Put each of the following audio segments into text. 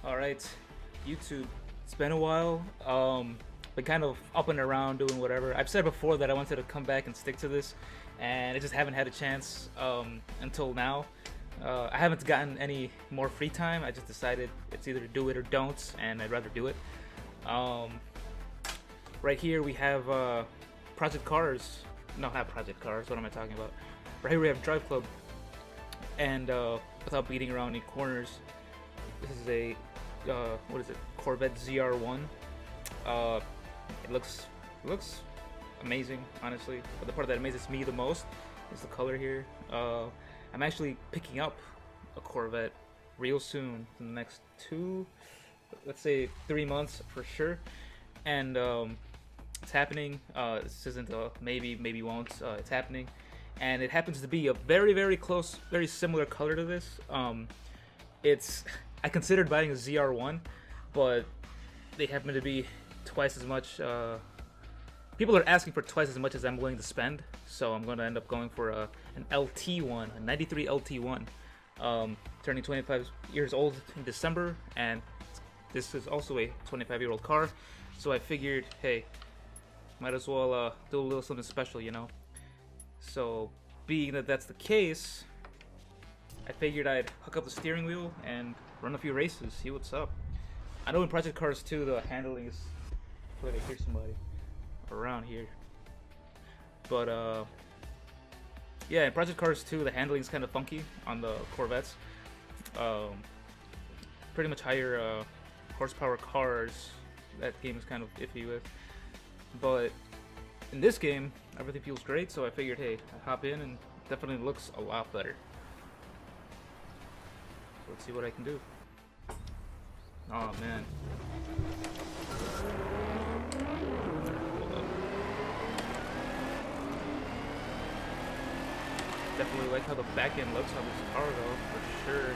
Alright, YouTube. It's been a while. Been kind of up and around doing whatever. I've said before that I wanted to come back and stick to this, and I just haven't had a chance until now. I haven't gotten any more free time. I just decided it's either do it or don't, and I'd rather do it. Right here we have Project Cars. No, not Project Cars. What am I talking about? Right here we have Drive Club, and without beating around any corners, this is a what is it? Corvette ZR1. It looks amazing, honestly. But the part that amazes me the most is the color here. I'm actually picking up a Corvette real soon, in the next let's say 3 months for sure, and it's happening. This isn't a maybe won't. It's happening, and it happens to be a very close, very similar color to this. I considered buying a ZR1, but they happen to be twice as much. People are asking for twice as much as I'm willing to spend, so I'm going to end up going for an LT1, a 93 LT1. Turning 25 years old in December, and this is also a 25-year-old car, so I figured, hey, might as well do a little something special, you know? So, being that that's the case, I figured I'd hook up the steering wheel and run a few races, see what's up. I know in Project Cars 2 the handling is... Wait, I hear somebody around here. But yeah, in Project Cars 2 the handling is kind of funky on the Corvettes. Pretty much higher horsepower cars that game is kind of iffy with. But in this game everything feels great, so I figured, hey, I hop in, and definitely looks a lot better. Let's see what I can do. Oh man. Hold up. Definitely like how the back end looks on this car though, for sure.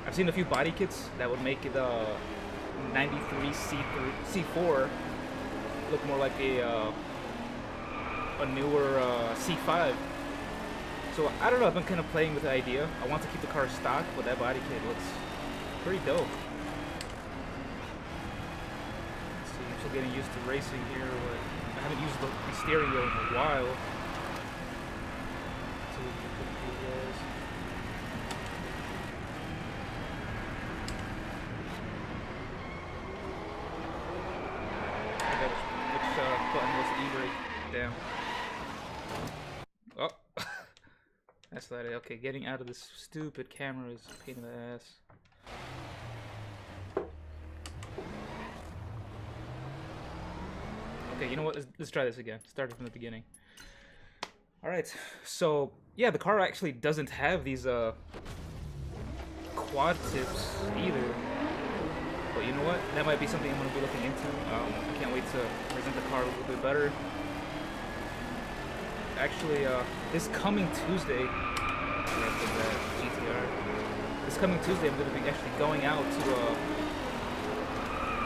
I've seen a few body kits that would make the 93 C4 look more like a newer C5. So I don't know, I've been kind of playing with the idea. I want to keep the car stock, but that body kit looks pretty dope. Let's see, I'm still getting used to racing here, but I haven't used the steering wheel in a while. So we can put through those. I got which button was E-brake? Damn. Oh. That's not it. Okay, getting out of this stupid camera is a pain in the ass. Okay, you know what? Let's try this again. Start it from the beginning. Alright, so yeah, the car actually doesn't have these quad tips either. But you know what? That might be something I'm going to be looking into. I can't wait to present the car a little bit better. Actually, this coming Tuesday, this coming Tuesday, I'm going to be actually going out to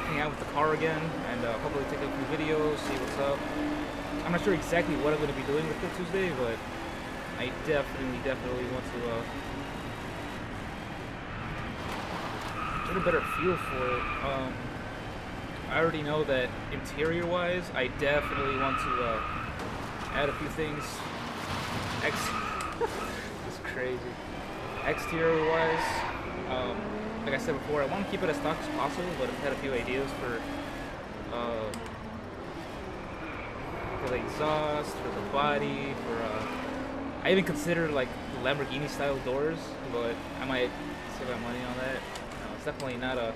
hang out with the car again, and hopefully take a few videos, see what's up. I'm not sure exactly what I'm going to be doing with it Tuesday, but I definitely want to get a better feel for it. I already know that interior-wise, I definitely want to add a few things. It's crazy. Exterior-wise, like I said before, I want to keep it as stock as possible, but I've had a few ideas for the exhaust, for the body, for I even considered like the Lamborghini style doors, but I might save my money on that. No, it's definitely not a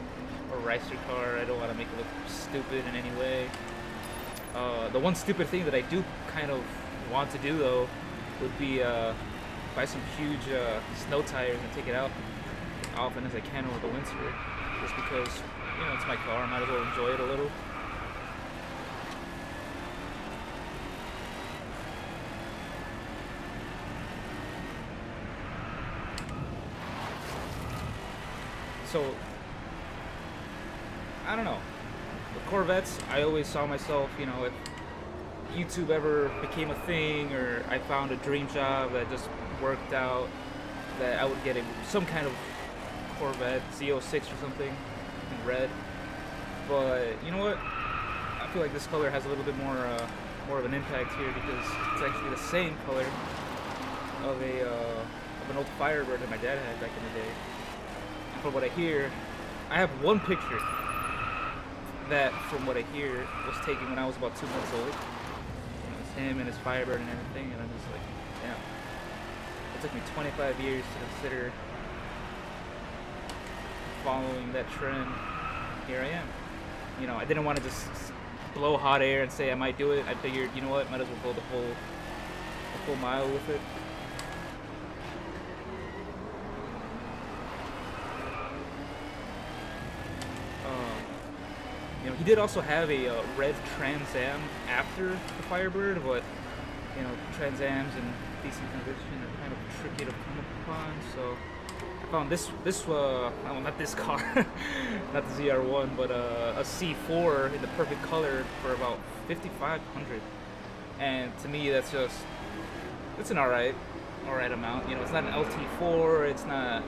racer car. I don't want to make it look stupid in any way. The one stupid thing that I do kind of want to do though would be buy some huge snow tires and take it out as often as I can over the winter, just because, you know, it's my car, I might as well enjoy it a little. So I don't know, with Corvettes I always saw myself, you know, if YouTube ever became a thing, or I found a dream job that just worked out, that I would get some kind of Corvette Z06 or something, in red. But you know what? I feel like this color has a little bit more of an impact here because it's actually the same color of an old Firebird that my dad had back in the day. And from what I hear, I have one picture that, from what I hear, was taken when I was about 2 months old. It was him and his Firebird and everything, and I'm just like, damn. It took me 25 years to consider following that trend. Here I am. You know, I didn't want to just blow hot air and say I might do it. I figured, you know what, might as well go the full mile with it. You know, he did also have a red Trans Am after the Firebird, but you know, Trans Ams in decent condition are kind of tricky to come upon. So I found this well, not this car, not the ZR1, but a C4 in the perfect color for about 5,500. And to me, it's an alright amount. You know, it's not an LT4, it's not,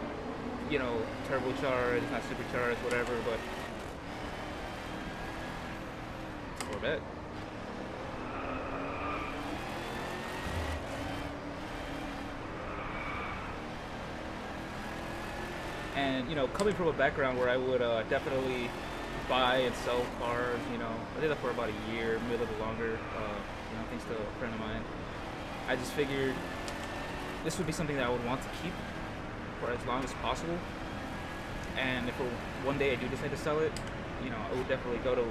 you know, turbocharged, it's not supercharged, whatever, but corvette. And you know, coming from a background where I would definitely buy and sell cars, you know, I did that for about a year, maybe a little longer. You know, thanks to a friend of mine. I just figured this would be something that I would want to keep for as long as possible. And if one day I do decide to sell it, you know, I would definitely go to,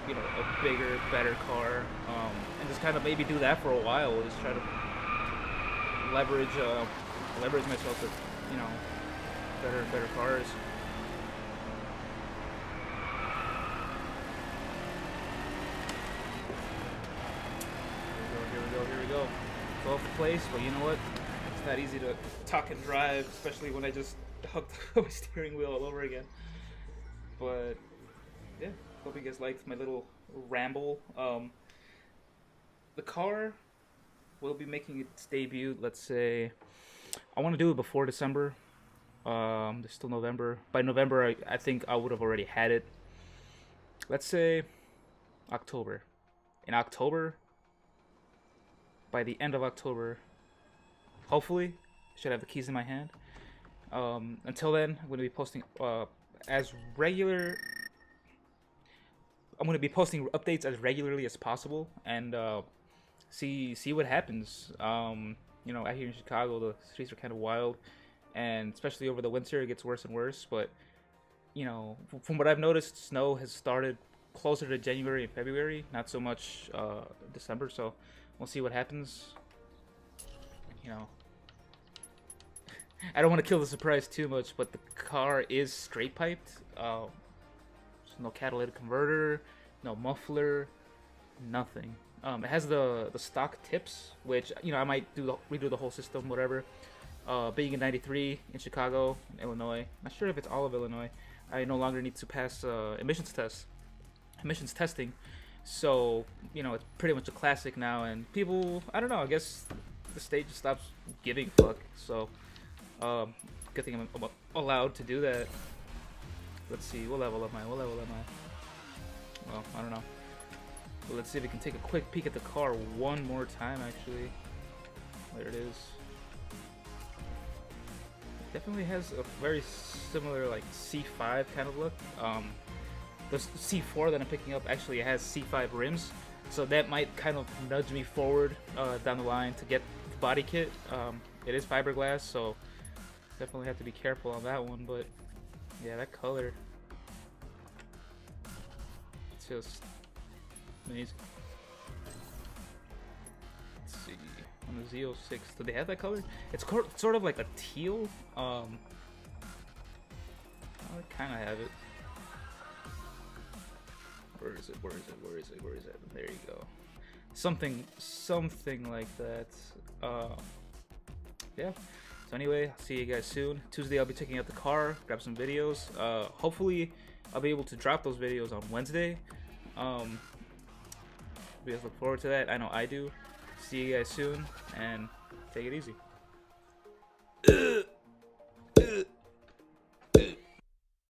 you know, a bigger, better car, and just kind of maybe do that for a while. Just try to leverage myself with, you know, better cars. Here we go. It's off the place, but you know what? It's not easy to talk and drive, especially when I just hooked my steering wheel all over again. But yeah, hope you guys liked my little ramble. The car will be making its debut, let's say, I want to do it before December. There's still November. By November, I think I would have already had it. Let's say October. In October, by the end of October, hopefully, I should have the keys in my hand. Until then, I'm going to be posting as regular. I'm going to be posting updates as regularly as possible, and see what happens. You know, out here in Chicago, the streets are kind of wild, and especially over the winter, it gets worse and worse. But you know, from what I've noticed, snow has started closer to January and February, not so much December. So we'll see what happens. You know, I don't want to kill the surprise too much, but the car is straight piped. There's no catalytic converter, no muffler, nothing. It has the stock tips, which, you know, I might redo the whole system, whatever. Being in '93 in Chicago, Illinois, not sure if it's all of Illinois, I no longer need to pass emissions testing. So, you know, it's pretty much a classic now, and people, I don't know, I guess the state just stops giving a fuck. So, good thing I'm allowed to do that. Let's see, what level am I? Well, I don't know. But let's see if we can take a quick peek at the car one more time, actually. There it is. Definitely has a very similar, like, C5 kind of look. The C4 that I'm picking up actually has C5 rims, so that might kind of nudge me forward down the line to get the body kit. It is fiberglass, so definitely have to be careful on that one. But yeah, that color, it's just amazing. Let's see, on the Z06, do they have that color? It's sort of like a teal. I kind of have it. Where is it? There you go. Something like that. Yeah. So anyway, I'll see you guys soon. Tuesday I'll be taking out the car, grab some videos. Hopefully I'll be able to drop those videos on Wednesday. You guys look forward to that. I know I do. See you guys soon, and take it easy.